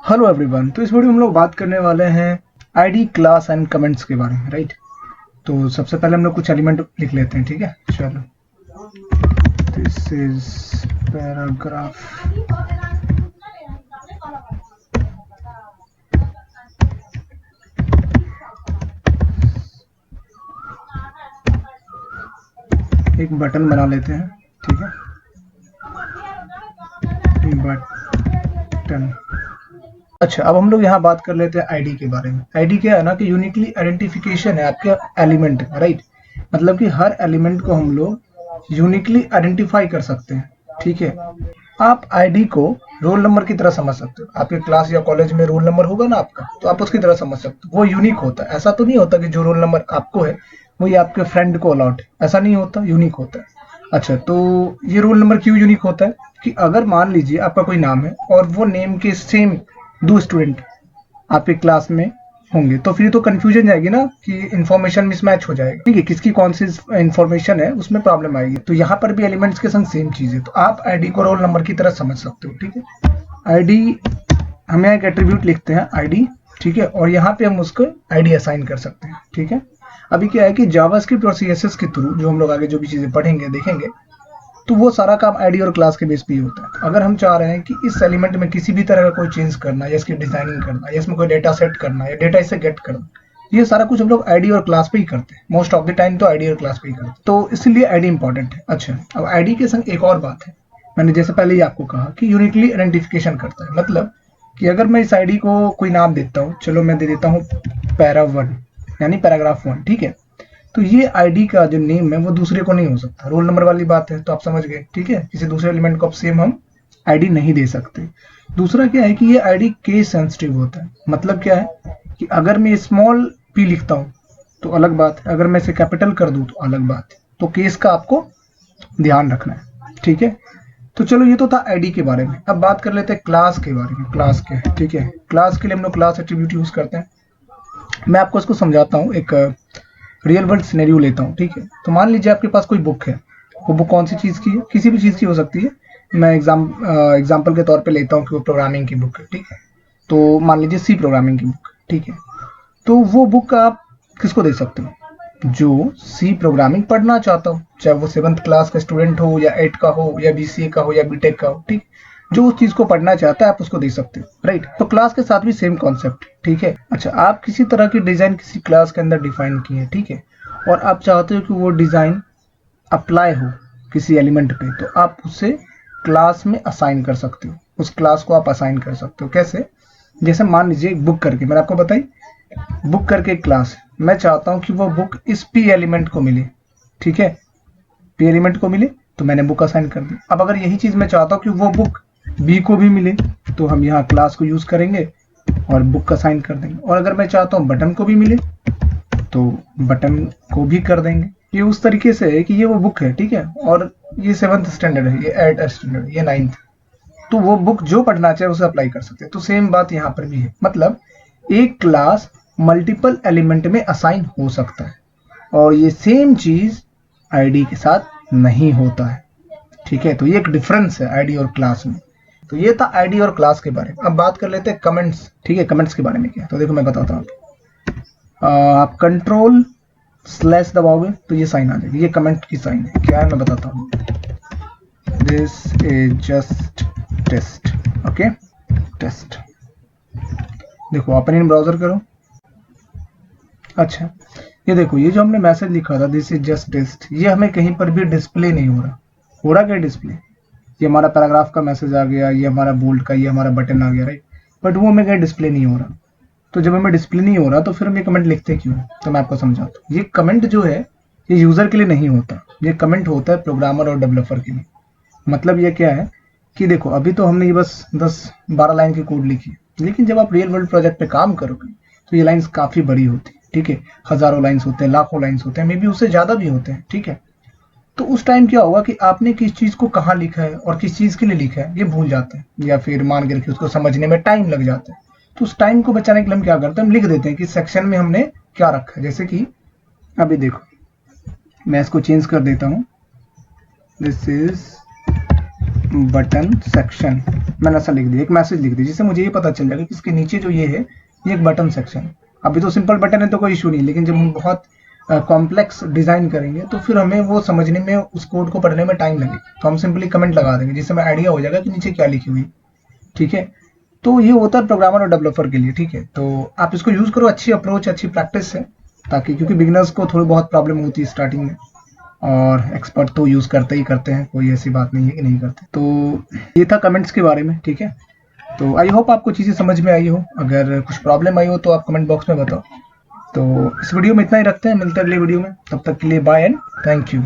Hello everyone. तो इस video में हम लोग बात करने वाले हैं आईडी, क्लास एंड कमेंट्स के बारे में, राइट। तो सबसे पहले हम लोग कुछ एलिमेंट लिख लेते हैं, ठीक है। चलो, दिस इज पैराग्राफ। एक बटन बना लेते हैं, ठीक है। बटन। अच्छा, अब हम लोग यहाँ बात कर लेते हैं आईडी के बारे में। आईडी क्या है ना कि यूनिकली आइडेंटिफिकेशन है आपके एलिमेंट का, राइट। मतलब कि हर एलिमेंट को हम लोग यूनिकली आइडेंटिफाई कर सकते हैं, ठीक है। आप आईडी को रोल नंबर की तरह समझ सकते हो। आपके क्लास या कॉलेज में रोल नंबर होगा ना आपका, तो आप उसकी तरह समझ सकते हो। वो यूनिक होता है। ऐसा तो नहीं होता कि जो रोल नंबर आपको है वही आपके फ्रेंड को अलॉट है, ऐसा नहीं होता, यूनिक होता है। अच्छा, तो ये रोल नंबर क्यों यूनिक होता है कि अगर मान लीजिए आपका कोई नाम है और वो नेम के सेम दो स्टूडेंट आपके क्लास में होंगे, तो फिर तो कंफ्यूजन जाएगी ना कि इन्फॉर्मेशन मिसमैच हो जाएगा, ठीक है। किसकी कौन सी इन्फॉर्मेशन है उसमें प्रॉब्लम आएगी। तो यहाँ पर भी एलिमेंट्स के संग सेम चीज है। तो आप आईडी को रोल नंबर की तरह समझ सकते हो, ठीक है। आईडी, हम यहाँ एक एट्रीब्यूट लिखते हैं आईडी, ठीक है, और यहाँ पे हम उसको आईडी असाइन कर सकते हैं, ठीक है। अभी क्या है कि जावास्क्रिप्ट और सीएसएस के थ्रू जो हम लोग आगे जो भी चीजें पढ़ेंगे देखेंगे, तो वो सारा काम आईडी और क्लास के बेस पे ही होता है। अगर हम चाह रहे हैं कि इस एलिमेंट में किसी भी तरह का कोई चेंज करना या इसकी डिजाइनिंग करना या इसमें कोई डेटा सेट करना या डेटा इसे गेट करना, ये सारा कुछ हम लोग आईडी और क्लास पे ही करते हैं। मोस्ट ऑफ द टाइम तो आईडी और क्लास पे ही करते हैं, तो इसलिए आईडी इंपॉर्टेंट है। अच्छा, अब आईडी के संग एक और बात है। मैंने जैसे पहले ही आपको कहा कि यूनिकली आइडेंटिफिकेशन करता है। मतलब कि अगर मैं इस आईडी को कोई नाम देता हूँ, चलो मैं दे देता हूँ पैरा1, यानी पैराग्राफ 1, ठीक है। तो ये आईडी का जो नेम है वो दूसरे को नहीं हो सकता। रोल नंबर वाली बात है, तो आप समझ गए, ठीक है। किसी दूसरे एलिमेंट को आप सेम हम आईडी नहीं दे सकते। दूसरा क्या है कि ये आईडी केस सेंसिटिव होता है। मतलब क्या है कि अगर मैं स्मॉल पी लिखता हूँ तो अलग बात है, अगर मैं इसे कैपिटल कर दूं तो अलग बात है। तो केस का आपको ध्यान रखना है, ठीक है। तो चलो, ये तो था आईडी के बारे में। अब बात कर लेते हैं क्लास के बारे में। क्लास क्या है, ठीक है। क्लास के लिए हम लोग क्लास एट्रीब्यूट यूज करते हैं। मैं आपको इसको समझाता हूँ। एक रियल वर्ल्ड सिनेरियो लेता हूँ, ठीक है। तो मान लीजिए आपके पास कोई बुक है। वो बुक कौन सी चीज़ की है? किसी भी चीज़ की हो सकती है। मैं एग्जाम्पल के तौर पे लेता हूँ कि वो प्रोग्रामिंग की बुक है, ठीक है। तो मान लीजिए सी प्रोग्रामिंग की बुक, ठीक है। तो वो बुक आप किसको दे सकते हो? जो सी प्रोग्रामिंग पढ़ना चाहता हो, चाहे वो 7th क्लास का स्टूडेंट हो या 8 का हो या बीसीए का हो या बीटेक का हो, ठीक। जो उस चीज को पढ़ना चाहता है आप उसको दे सकते हो, राइट। तो क्लास के साथ भी सेम कॉन्सेप्ट, ठीक है। अच्छा, आप किसी तरह की डिजाइन किसी क्लास के अंदर डिफाइन किए, ठीक है, और आप चाहते हो कि वो डिजाइन अप्लाई हो किसी एलिमेंट पे, तो आप उसे क्लास में असाइन कर सकते हो। उस क्लास को आप असाइन कर सकते हो। कैसे? जैसे मान लीजिए बुक करके, मैंने आपको बताई बुक करके एक क्लास है। मैं चाहता हूं कि वो बुक इस पी एलिमेंट को मिले, ठीक है। पी एलिमेंट को मिले तो मैंने बुक असाइन कर दी। अब अगर यही चीज मैं चाहता हूं कि वो बुक बी को भी मिले, तो हम यहाँ क्लास को यूज करेंगे और बुक असाइन कर देंगे। और अगर मैं चाहता हूँ बटन को भी मिले तो बटन को भी कर देंगे। ये उस तरीके से है कि ये वो बुक है, ठीक है, और ये 7th स्टैंडर्ड है, ये 8th स्टैंडर्ड, ये 9th। तो वो बुक जो पढ़ना चाहे उसे अप्लाई कर सकते हैं। तो सेम बात यहाँ पर भी है। मतलब एक क्लास मल्टीपल एलिमेंट में असाइन हो सकता है, और ये सेम चीज आईडी के साथ नहीं होता है, ठीक है। तो ये एक डिफरेंस है आईडी और क्लास में। तो ये था आईडी और क्लास के बारे में। अब बात कर लेते हैं कमेंट्स, ठीक है। कमेंट्स के बारे में क्या है, तो देखो मैं बताता हूँ। आप कंट्रोल स्लैश दबाओगे तो ये साइन आ जाएगी। ये कमेंट की साइन है। क्या है मैं बताता हूँ। This is just test, okay, test. देखो, ओपन इन ब्राउजर करो। अच्छा, ये देखो, ये जो हमने मैसेज लिखा था दिस इज जस्ट टेस्ट, ये हमें कहीं पर भी डिस्प्ले नहीं हो रहा। हो रहा क्या डिस्प्ले? ये हमारा पैराग्राफ का मैसेज आ गया, ये हमारा बोल्ड का, ये हमारा बटन आ गया, राइट। बट वो हमें कहीं डिस्प्ले नहीं हो रहा। तो जब हमें डिस्प्ले नहीं हो रहा तो फिर हम ये कमेंट लिखते क्यों? तो मैं आपको समझाता हूँ। ये कमेंट जो है ये यूजर के लिए नहीं होता। ये कमेंट होता है प्रोग्रामर और डेवलपर के लिए। मतलब ये क्या है कि देखो, अभी तो हमने ये बस 10-12 लाइन की कोड लिखी, लेकिन जब आप रियल वर्ल्ड प्रोजेक्ट पे काम करोगे तो ये लाइंस काफी बड़ी होती है, ठीक है। हजारों लाइंस होते हैं, लाखों लाइंस होते हैं, मे बी उससे ज्यादा भी होते हैं, ठीक है। तो उस टाइम क्या होगा कि आपने किस चीज को कहाँ लिखा है और किस चीज के लिए लिखा है ये भूल जाते हैं, या फिर मान के रखिए उसको समझने में टाइम लग जाता है। तो उस टाइम को बचाने के लिए हम क्या करते हैं, हम लिख देते हैं कि सेक्शन में हमने क्या रखा है। जैसे कि अभी देखो, मैं इसको चेंज कर देता हूँ। दिस इज बटन सेक्शन, मैंने ऐसा लिख दिया, एक मैसेज लिख दिया, जिससे मुझे ये पता चल जाएगा कि इसके नीचे जो ये है ये एक बटन सेक्शन। अभी तो सिंपल बटन है तो कोई इशू नहीं, लेकिन जब हम बहुत कॉम्प्लेक्स डिजाइन करेंगे तो फिर हमें वो समझने में, उस कोड को पढ़ने में टाइम लगे, तो हम सिंपली कमेंट लगा देंगे, जिससे हमें आइडिया हो जाएगा कि नीचे क्या लिखी हुई। ठीक है, तो ये होता है प्रोग्रामर और डेवलपर के लिए। ठीक है, तो आप इसको यूज करो, अच्छी अप्रोच, अच्छी प्रैक्टिस है, ताकि, क्योंकि बिगिनर्स को थोड़ी बहुत प्रॉब्लम होती है स्टार्टिंग में, और एक्सपर्ट तो यूज करते ही करते हैं, कोई ऐसी बात नहीं है कि नहीं करते। तो ये था कमेंट्स के बारे में। ठीक है, तो आई होप आपको चीजें समझ में आई हो। अगर कुछ प्रॉब्लम आई हो तो आप कमेंट बॉक्स में बताओ। तो इस वीडियो में इतना ही रखते हैं, मिलते हैं अगले वीडियो में, तब तक के लिए बाय एंड थैंक यू।